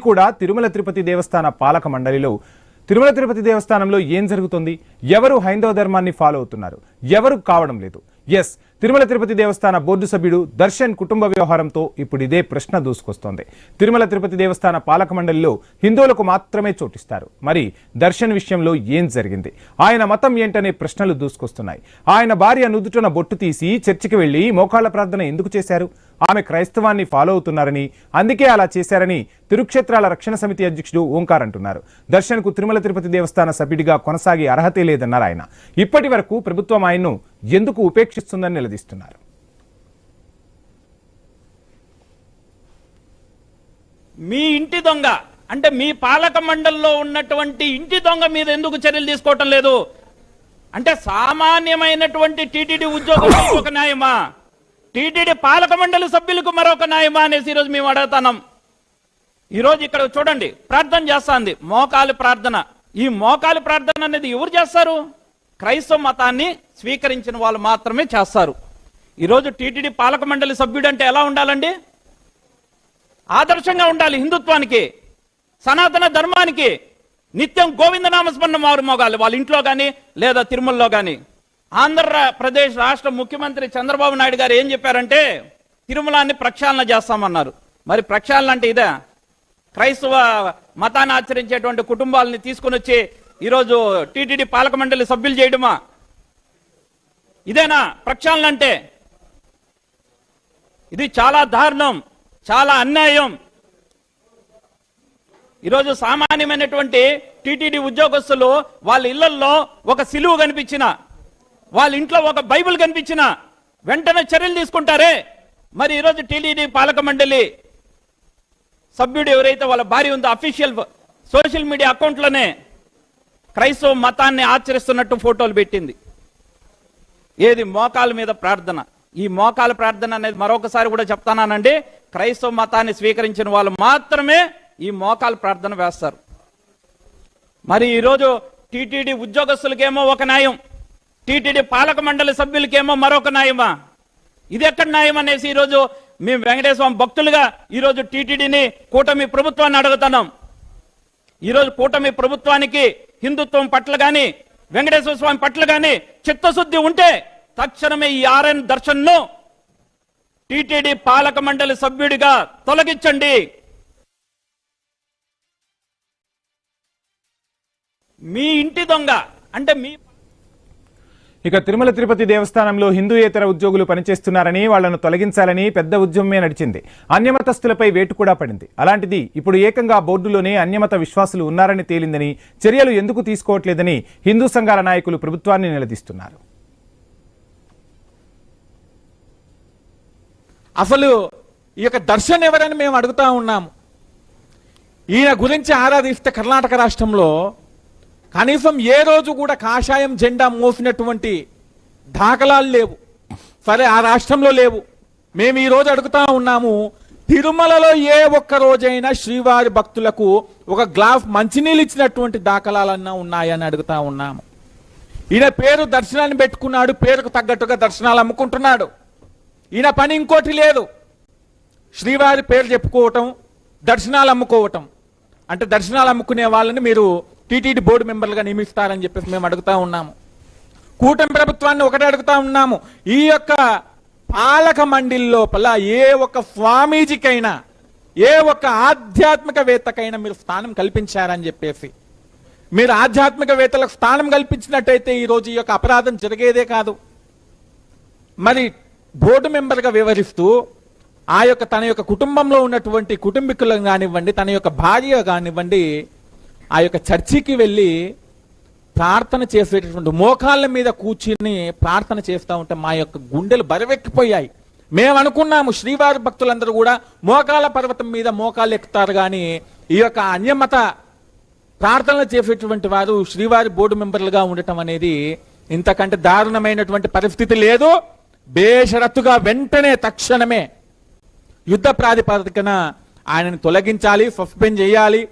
కూడా తిరుమల తిరుపతి దేవస్థాన పాలక మండలిలో తిరుమల తిరుపతి దేవస్థానంలో ఏం జరుగుతుంది, ఎవరు హైందవ ధర్మాన్ని ఫాలో అవుతున్నారు, ఎవరు కావడం లేదు. ఎస్, తిరుమల తిరుపతి దేవస్థాన బోర్డు సభ్యుడు దర్శన్ కుటుంబ వ్యవహారంతో ఇప్పుడు ఇదే ప్రశ్న దూసుకొస్తోంది. తిరుమల తిరుపతి దేవస్థాన పాలక మండలిలో హిందువులకు మాత్రమే చోటిస్తారు. మరి దర్శన్ విషయంలో ఏం జరిగింది, ఆయన మతం ఏంటనే ప్రశ్నలు దూసుకొస్తున్నాయి. ఆయన భార్య నుదుటన బొట్టు తీసి చర్చికి వెళ్లి మోకాళ్ల ప్రార్థన ఎందుకు చేశారు? ఆమె క్రైస్తవాన్ని ఫాలో అవుతున్నారని, అందుకే అలా చేశారని తిరుక్షేత్రాల రక్షణ సమితి అధ్యక్షుడు ఓంకార్ అంటున్నారు. దర్శన్ కు తిరుమల తిరుపతి దేవస్థాన సభ్యుడిగా కొనసాగే అర్హతే లేదన్నారు ఆయన. ఇప్పటి వరకు ప్రభుత్వం ఆయన్ను ఎందుకు ఉపేక్షిస్తుందని నిలదీస్తున్నారు. మీ ఇంటి దొంగ అంటే మీ పాలక మండలిలో ఉన్నటువంటి ఇంటి దొంగ మీద ఎందుకు చర్యలు తీసుకోవటం లేదు అంటే సామాన్యమైనటువంటి టీటీడీ ఉద్యోగులకు ఒక న్యాయమా, టీటీడీ పాలక మండలి సభ్యులకు మరొక న్యాయమా అనేసి ఈరోజు మేము అడుగుతున్నాం. ఈరోజు ఇక్కడ చూడండి, ప్రార్థన చేస్తాంది, మోకాలి ప్రార్థన. ఈ మోకాలి ప్రార్థన అనేది ఎవరు చేస్తారు? క్రైస్తవ మతాన్ని స్వీకరించిన వాళ్ళు మాత్రమే చేస్తారు. ఈరోజు టీటీడీ పాలక మండలి సభ్యుడు అంటే ఎలా ఉండాలండి? ఆదర్శంగా ఉండాలి. హిందుత్వానికి, సనాతన ధర్మానికి నిత్యం గోవిందనామస్మరణ మోగాలి, వాళ్ళ ఇంట్లో కానీ లేదా తిరుమలలో కానీ. ఆంధ్రప్రదేశ్ రాష్ట్ర ముఖ్యమంత్రి చంద్రబాబు నాయుడు గారు ఏం చెప్పారంటే తిరుమలాన్ని ప్రక్షాళన చేస్తామన్నారు. మరి ప్రక్షాళన అంటే ఇదే? క్రైస్తవ మతాన్ని ఆచరించేటువంటి కుటుంబాలని తీసుకుని వచ్చి ఈరోజు టీటీడీ పాలక మండలి సభ్యులు చేయడమా? ఇదేనా ప్రక్షాళన అంటే? ఇది చాలా దారుణం, చాలా అన్యాయం. ఈరోజు సామాన్యమైనటువంటి టీటీడీ ఉద్యోగస్తులు వాళ్ళ ఇళ్లలో ఒక సిలువు కనిపించిన, వాళ్ళ ఇంట్లో ఒక బైబిల్ కనిపించిన వెంటనే చర్యలు తీసుకుంటారే. మరి ఈరోజు టీటీడీ పాలక మండలి సభ్యుడు ఎవరైతే వాళ్ళ భార్య ఉందో అఫీషియల్ సోషల్ మీడియా అకౌంట్లోనే క్రైస్తవ మతాన్ని ఆచరిస్తున్నట్టు ఫోటోలు పెట్టింది. ఏది? మోకాల మీద ప్రార్థన. ఈ మోకాల ప్రార్థన అనేది మరొకసారి కూడా చెప్తానండి, క్రైస్తవ మతాన్ని స్వీకరించిన వాళ్ళు మాత్రమే ఈ మోకాల ప్రార్థన వేస్తారు. మరి ఈరోజు టీటీడీ ఉద్యోగస్తులకేమో ఒక న్యాయం, టీటీడీ పాలక మండలి సభ్యులకేమో మరొక న్యాయమా? ఇది ఎక్కడ న్యాయం అనేసి ఈరోజు మేము వెంకటేశ్వర స్వామి భక్తులుగా ఈరోజు టీటీడీని, కూటమి ప్రభుత్వాన్ని అడుగుతున్నాం. ఈరోజు కూటమి ప్రభుత్వానికి హిందుత్వం పట్ల గాని వెంకటేశ్వర స్వామి పట్ల గాని చిత్తశుద్ధి ఉంటే తక్షణమే ఈ ఆర్ఎన్ దర్శన్ను టీటీడీ పాలక మండలి సభ్యుడిగా తొలగించండి. మీ ఇంటి దొంగ అంటే మీ ఇక తిరుమల తిరుపతి దేవస్థానంలో హిందూయేతర ఉద్యోగులు పనిచేస్తున్నారని, వాళ్లను తొలగించాలని పెద్ద ఉద్యమమే నడిచింది. అన్యమతస్తులపై వేటు కూడా పడింది. అలాంటిది ఇప్పుడు ఏకంగా బోర్డులోనే అన్యమత విశ్వాసులు ఉన్నారని తేలిందని, చర్యలు ఎందుకు తీసుకోవట్లేదని హిందూ సంఘాల నాయకులు ప్రభుత్వాన్ని నిలదీస్తున్నారు. అసలు ఈ యొక్క దర్శన్ ఎవరని మేము అడుగుతా ఉన్నాము. ఈయన గురించి ఆరాధిస్తే కర్ణాటక రాష్ట్రంలో కనీసం ఏ రోజు కూడా కాషాయం జెండా మోసినటువంటి దాఖలాలు లేవు. సరే, ఆ రాష్ట్రంలో లేవు. మేము ఈ రోజు అడుగుతా ఉన్నాము, తిరుమలలో ఏ ఒక్క రోజైనా శ్రీవారి భక్తులకు ఒక గ్లాస్ మంచినీళ్ళు ఇచ్చినటువంటి దాఖలాలన్నా ఉన్నాయని అడుగుతా ఉన్నాము. ఈయన పేరు దర్శనాన్ని పెట్టుకున్నాడు, పేరుకు తగ్గట్టుగా దర్శనాలు అమ్ముకుంటున్నాడు. ఈయన పని ఇంకోటి లేదు, శ్రీవారి పేరు చెప్పుకోవటం, దర్శనాలు అమ్ముకోవటం. అంటే దర్శనాలు అమ్ముకునే వాళ్ళని మీరు టీటీడీ బోర్డు మెంబర్లుగా నియమిస్తారని చెప్పేసి మేము అడుగుతా ఉన్నాము. కూటమి ప్రభుత్వాన్ని ఒకటే అడుగుతా ఉన్నాము, ఈ యొక్క పాలక మండలి లోపల ఏ ఒక్క స్వామీజీకైనా, ఏ ఒక్క ఆధ్యాత్మికవేత్తకైనా మీరు స్థానం కల్పించారని చెప్పేసి. మీరు ఆధ్యాత్మికవేత్తలకు స్థానం కల్పించినట్టయితే ఈరోజు ఈ యొక్క అపరాధం జరిగేదే కాదు. మరి బోర్డు మెంబర్గా వ్యవహరిస్తూ ఆ యొక్క తన యొక్క కుటుంబంలో ఉన్నటువంటి కుటుంబీకులను కానివ్వండి, తన యొక్క భార్య కానివ్వండి, ఆ యొక్క చర్చికి వెళ్ళి ప్రార్థన చేసేటటువంటి మోకాళ్ళ మీద కూర్చుని ప్రార్థన చేస్తూ ఉంటే మా యొక్క గుండెలు బరువెక్కిపోయాయి. మేము అనుకున్నాము శ్రీవారి భక్తులందరూ కూడా మోకాళ్ళ పర్వతం మీద మోకాళ్ళు ఎక్కుతారు, కానీ ఈ యొక్క అన్యమత ప్రార్థనలు చేసేటువంటి వారు శ్రీవారి బోర్డు మెంబర్లుగా ఉండటం అనేది ఇంతకంటే దారుణమైనటువంటి పరిస్థితి లేదు. బేషరత్తుగా వెంటనే తక్షణమే యుద్ధ ప్రాతిపదికన ఆయనను తొలగించాలి, సస్పెండ్ చేయాలి.